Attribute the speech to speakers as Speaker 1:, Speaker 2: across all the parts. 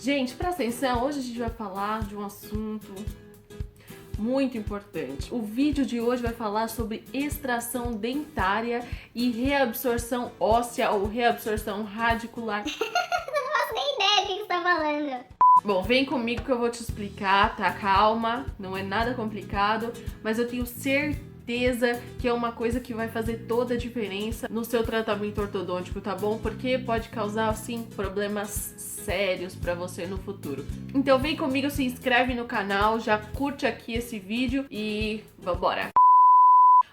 Speaker 1: Gente, presta atenção, hoje a gente vai falar de um assunto muito importante. O vídeo de hoje vai falar sobre extração dentária e reabsorção óssea ou reabsorção radicular.
Speaker 2: Não faço nem ideia do que você tá falando.
Speaker 1: Bom, vem comigo que eu vou te explicar, tá? Calma, não é nada complicado, mas eu tenho certeza que é uma coisa que vai fazer toda a diferença no seu tratamento ortodôntico, tá bom? Porque pode causar, assim, problemas sérios pra você no futuro. Então vem comigo, se inscreve no canal, já curte aqui esse vídeo e vambora!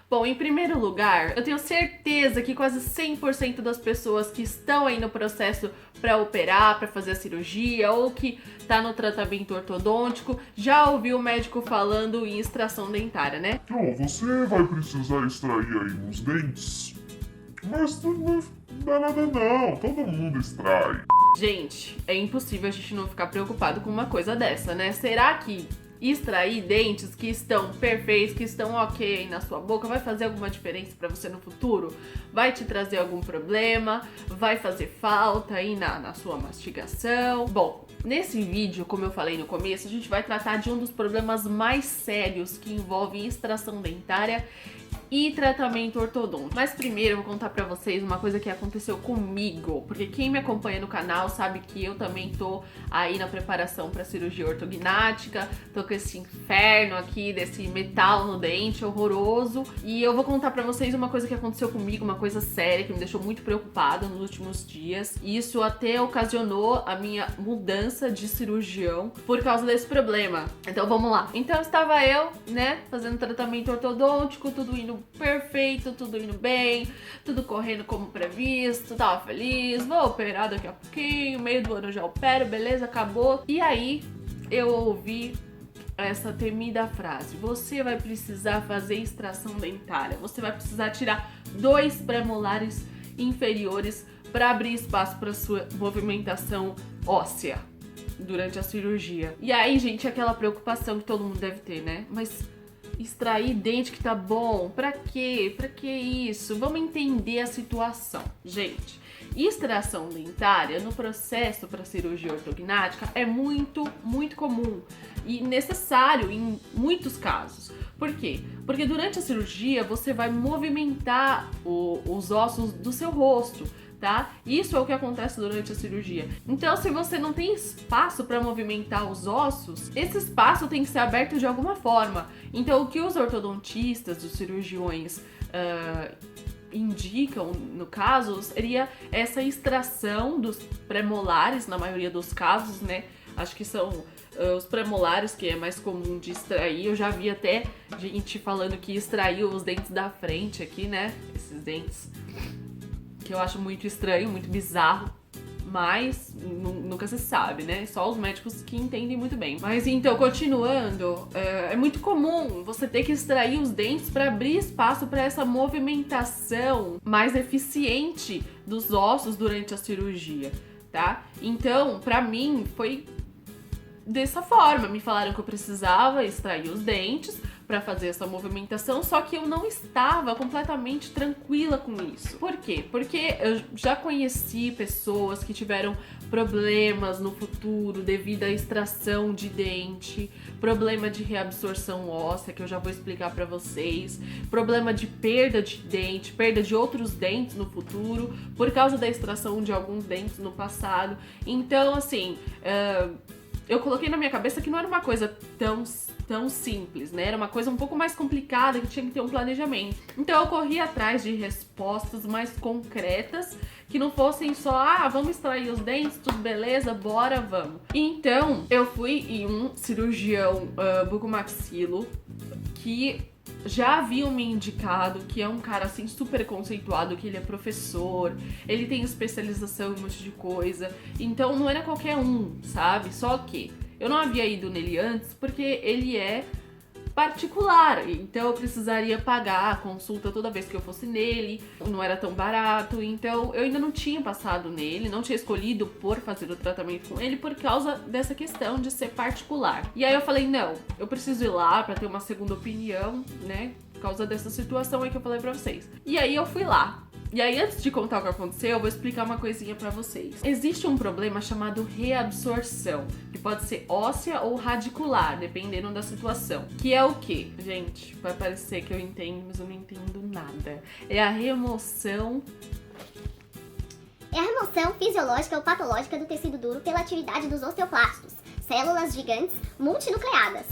Speaker 1: Bom, em primeiro lugar, eu tenho certeza que quase 100% das pessoas que estão aí no processo para operar, para fazer a cirurgia ou que tá no tratamento ortodôntico já ouviu o médico falando em extração dentária, né?
Speaker 3: Então, você vai precisar extrair aí uns dentes, mas não dá nada não, todo mundo extrai.
Speaker 1: Gente, é impossível a gente não ficar preocupado com uma coisa dessa, né? Será que extrair dentes que estão perfeitos, que estão ok aí na sua boca, vai fazer alguma diferença pra você no futuro? Vai te trazer algum problema? Vai fazer falta aí na sua mastigação? Bom, nesse vídeo, como eu falei no começo, a gente vai tratar de um dos problemas mais sérios que envolvem extração dentária e tratamento ortodôntico. Mas primeiro eu vou contar pra vocês uma coisa que aconteceu comigo, porque quem me acompanha no canal sabe que eu também tô aí na preparação pra cirurgia ortognática, tô com esse inferno aqui desse metal no dente horroroso, e eu vou contar pra vocês uma coisa que aconteceu comigo, uma coisa séria que me deixou muito preocupada nos últimos dias, e isso até ocasionou a minha mudança de cirurgião por causa desse problema. Então vamos lá. Então estava eu, né, fazendo tratamento ortodôntico, tudo indo perfeito, tudo indo bem, tudo correndo como previsto, tava feliz, vou operar daqui a pouquinho, meio do ano eu já opero, beleza, acabou. E aí eu ouvi essa temida frase: você vai precisar fazer extração dentária, você vai precisar tirar 2 premolares inferiores para abrir espaço para sua movimentação óssea durante a cirurgia. E aí, gente, aquela preocupação que todo mundo deve ter, né? Mas extrair dente que tá bom, pra quê? Pra que isso? Vamos entender a situação. Gente, extração dentária no processo para cirurgia ortognática é muito comum e necessário em muitos casos. Por quê? Porque durante a cirurgia você vai movimentar os ossos do seu rosto, tá? Isso é o que acontece durante a cirurgia. Então, se você não tem espaço para movimentar os ossos, esse espaço tem que ser aberto de alguma forma. Então, o que os ortodontistas, os cirurgiões indicam, no caso, seria essa extração dos premolares, na maioria dos casos, né? Acho que são os premolares que é mais comum de extrair. Eu já vi até gente falando que extraiu os dentes da frente aqui, né? Esses dentes que eu acho muito estranho, muito bizarro, mas nunca se sabe, né? Só os médicos que entendem muito bem. Mas então, continuando, é muito comum você ter que extrair os dentes para abrir espaço para essa movimentação mais eficiente dos ossos durante a cirurgia, tá? Então, para mim, foi dessa forma. Me falaram que eu precisava extrair os dentes para fazer essa movimentação, só que eu não estava completamente tranquila com isso. Por quê? Porque eu já conheci pessoas que tiveram problemas no futuro devido à extração de dente, problema de reabsorção óssea, que eu já vou explicar para vocês, problema de perda de dente, perda de outros dentes no futuro, por causa da extração de alguns dentes no passado. Então, assim, eu coloquei na minha cabeça que não era uma coisa tão simples, né? Era uma coisa um pouco mais complicada, que tinha que ter um planejamento. Então eu corri atrás de respostas mais concretas, que não fossem só, vamos extrair os dentes, tudo beleza, bora, vamos. Então eu fui em um cirurgião bucomaxilo que já haviam me indicado, que é um cara assim super conceituado, que ele é professor, ele tem especialização em um monte de coisa, então não era qualquer um, sabe? Só que eu não havia ido nele antes porque ele é particular, então eu precisaria pagar a consulta toda vez que eu fosse nele, não era tão barato, então eu ainda não tinha passado nele, não tinha escolhido por fazer o tratamento com ele por causa dessa questão de ser particular. E aí eu falei, não, eu preciso ir lá pra ter uma segunda opinião, né, por causa dessa situação aí que eu falei pra vocês. E aí eu fui lá. E aí, antes de contar o que aconteceu, eu vou explicar uma coisinha pra vocês. Existe um problema chamado reabsorção, que pode ser óssea ou radicular, dependendo da situação. Que é o quê? Gente, vai parecer que eu entendo, mas eu não entendo nada. É a remoção...
Speaker 2: É a remoção fisiológica ou patológica do tecido duro pela atividade dos osteoclastos, células gigantes multinucleadas.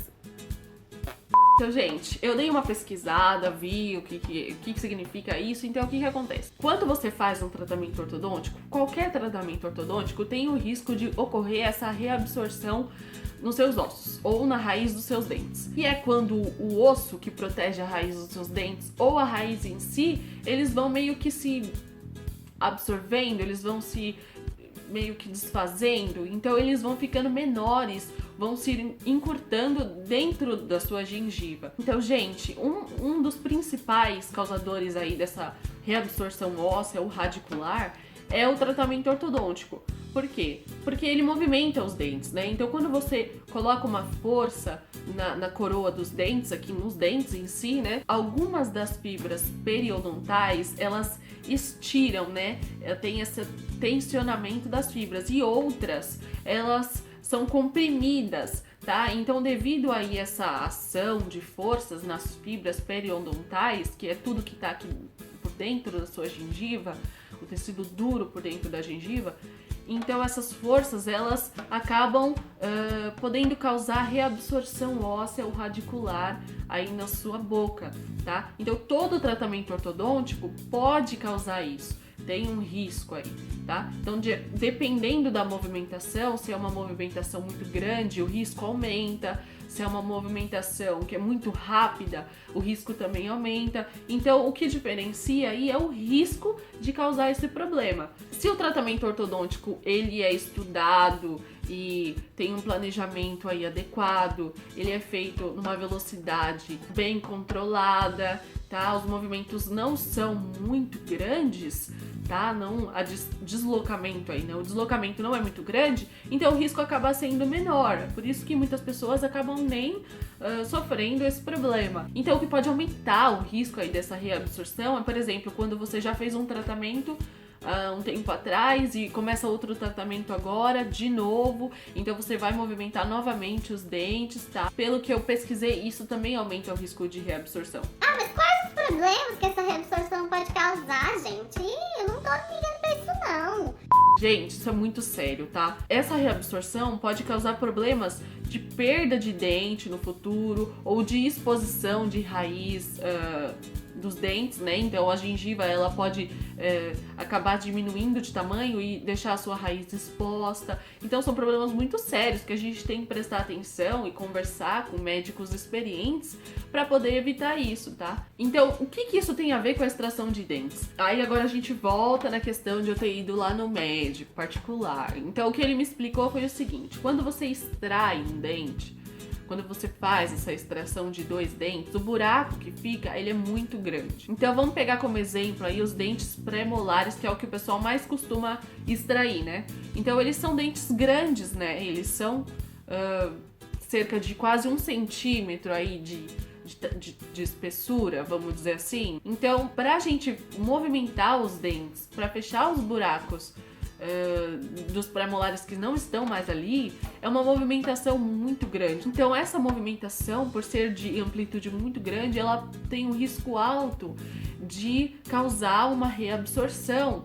Speaker 1: Então, gente, eu dei uma pesquisada, vi o que significa isso. Então, o que acontece? Quando você faz um tratamento ortodôntico, qualquer tratamento ortodôntico tem o risco de ocorrer essa reabsorção nos seus ossos ou na raiz dos seus dentes. E é quando o osso que protege a raiz dos seus dentes ou a raiz em si, eles vão meio que se absorvendo, eles vão se meio que desfazendo, então eles vão ficando menores, vão se encurtando dentro da sua gengiva. Então, gente, um dos principais causadores aí dessa reabsorção óssea ou radicular é o tratamento ortodôntico. Por quê? Porque ele movimenta os dentes, né? Então, quando você coloca uma força na coroa dos dentes, aqui nos dentes em si, né? Algumas das fibras periodontais, elas estiram, né? Tem esse tensionamento das fibras e outras, elas são comprimidas, tá? Então, devido aí essa ação de forças nas fibras periodontais, que é tudo que tá aqui por dentro da sua gengiva, o tecido duro por dentro da gengiva, então essas forças, elas acabam podendo causar reabsorção óssea ou radicular aí na sua boca, tá? Então todo tratamento ortodôntico pode causar isso, tem um risco aí, tá? Então dependendo da movimentação, se é uma movimentação muito grande, o risco aumenta. Se é uma movimentação que é muito rápida, o risco também aumenta. Então, o que diferencia aí é o risco de causar esse problema. Se o tratamento ortodôntico ele é estudado e tem um planejamento aí adequado, ele é feito numa velocidade bem controlada, tá? Os movimentos não são muito grandes, tá? Não, deslocamento aí, né? O deslocamento não é muito grande, então o risco acaba sendo menor. Por isso que muitas pessoas acabam nem sofrendo esse problema. Então, o que pode aumentar o risco aí dessa reabsorção é, por exemplo, quando você já fez um tratamento um tempo atrás e começa outro tratamento agora, de novo, então você vai movimentar novamente os dentes, tá? Pelo que eu pesquisei, isso também aumenta o risco de reabsorção.
Speaker 2: Ah, mas quais os problemas que essa reabsorção pode causar, gente? Eu não tô ligando pra isso, não.
Speaker 1: Gente, isso é muito sério, tá? Essa reabsorção pode causar problemas de perda de dente no futuro ou de exposição de raiz dos dentes, né? Então a gengiva ela pode acabar diminuindo de tamanho e deixar a sua raiz exposta. Então são problemas muito sérios que a gente tem que prestar atenção e conversar com médicos experientes para poder evitar isso, tá? Então, o que isso tem a ver com a extração de dentes? Aí agora a gente volta na questão de eu ter ido lá no médico particular. Então o que ele me explicou foi o seguinte: quando você extrai um dente, quando você faz essa extração de 2 dentes, o buraco que fica, ele é muito grande. Então vamos pegar como exemplo aí os dentes pré-molares, que é o que o pessoal mais costuma extrair, né? Então eles são dentes grandes, né? Eles são cerca de quase 1 centímetro aí de espessura, vamos dizer assim. Então, pra gente movimentar os dentes, pra fechar os buracos dos pré-molares que não estão mais ali, é uma movimentação muito grande. Então essa movimentação, por ser de amplitude muito grande, ela tem um risco alto de causar uma reabsorção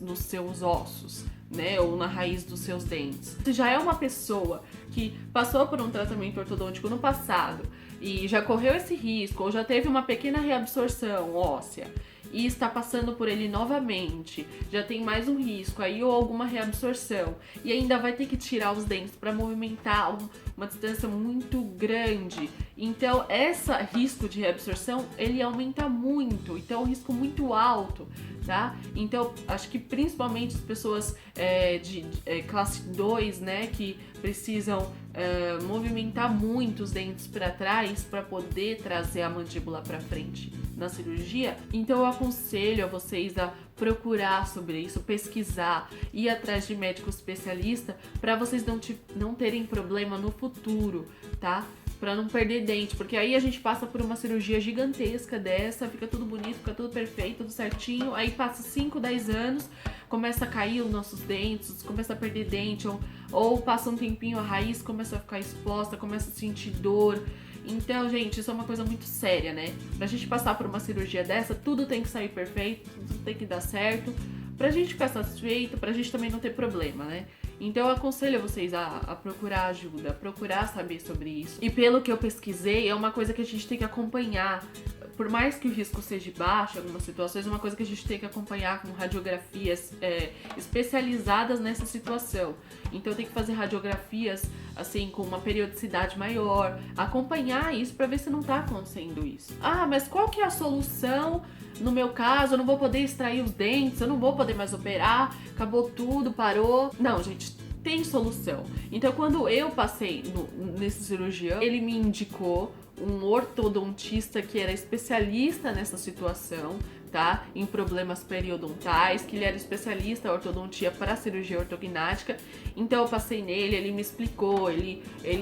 Speaker 1: nos seus ossos, né, ou na raiz dos seus dentes. Se já é uma pessoa que passou por um tratamento ortodôntico no passado e já correu esse risco, ou já teve uma pequena reabsorção óssea, e está passando por ele novamente, já tem mais um risco aí ou alguma reabsorção, e ainda vai ter que tirar os dentes para movimentar uma distância muito grande. Então, esse risco de reabsorção, ele aumenta muito, então é um risco muito alto, tá? Então, acho que principalmente as pessoas de classe 2, né, que precisam movimentar muito os dentes para trás para poder trazer a mandíbula para frente na cirurgia. Então eu aconselho a vocês a procurar sobre isso, pesquisar, ir atrás de médico especialista para vocês não terem problema no futuro, tá? pra não perder dente, porque aí a gente passa por uma cirurgia gigantesca dessa, fica tudo bonito, fica tudo perfeito, tudo certinho, aí passa 5, 10 anos, começa a cair os nossos dentes, começa a perder dente, ou passa um tempinho, a raiz começa a ficar exposta, começa a sentir dor. Então, gente, isso é uma coisa muito séria, né? Pra gente passar por uma cirurgia dessa, tudo tem que sair perfeito, tudo tem que dar certo, pra gente ficar satisfeito, pra gente também não ter problema, né? Então eu aconselho vocês a procurar ajuda, a procurar saber sobre isso. E pelo que eu pesquisei, é uma coisa que a gente tem que acompanhar. Por mais que o risco seja baixo, em algumas situações, é uma coisa que a gente tem que acompanhar com radiografias especializadas nessa situação. Então tem que fazer radiografias assim com uma periodicidade maior, acompanhar isso para ver se não tá acontecendo isso. Ah, mas qual que é a solução? No meu caso, eu não vou poder extrair os dentes, eu não vou poder mais operar, acabou tudo, parou. Não, gente, tem solução. Então, quando eu passei nesse cirurgião, ele me indicou um ortodontista que era especialista nessa situação, tá? Em problemas periodontais, que ele era especialista em ortodontia para cirurgia ortognática. Então eu passei nele, ele me explicou, ele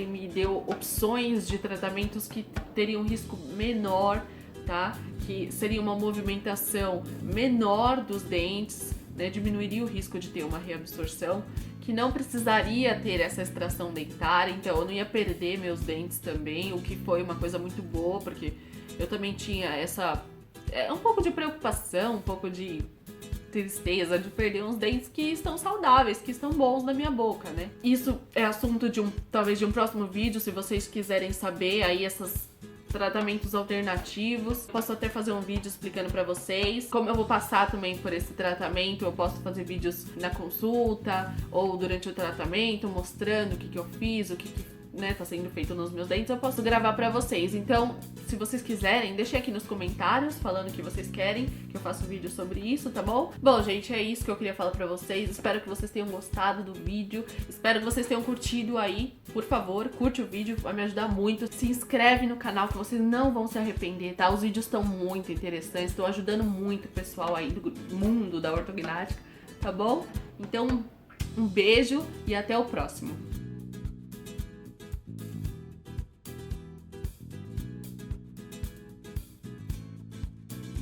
Speaker 1: me deu opções de tratamentos que teriam risco menor, tá? Que seria uma movimentação menor dos dentes, né? Diminuiria o risco de ter uma reabsorção, que não precisaria ter essa extração dentária, então eu não ia perder meus dentes também, o que foi uma coisa muito boa, porque eu também tinha um pouco de preocupação, um pouco de tristeza de perder uns dentes que estão saudáveis, que estão bons na minha boca, né? Isso é assunto talvez de um próximo vídeo, se vocês quiserem saber aí esses tratamentos alternativos. Posso até fazer um vídeo explicando pra vocês como eu vou passar também por esse tratamento. Eu posso fazer vídeos na consulta ou durante o tratamento mostrando o que eu fiz, o que tá sendo feito nos meus dentes. Eu posso gravar pra vocês. Então, se vocês quiserem, deixem aqui nos comentários falando que vocês querem que eu faça um vídeo sobre isso, tá bom? Bom, gente, é isso que eu queria falar pra vocês. Espero que vocês tenham gostado do vídeo. Espero que vocês tenham curtido aí. Por favor, curte o vídeo, vai me ajudar muito. Se inscreve no canal que vocês não vão se arrepender, tá? Os vídeos estão muito interessantes, estão ajudando muito o pessoal aí do mundo da ortognática, tá bom? Então, um beijo e até o próximo.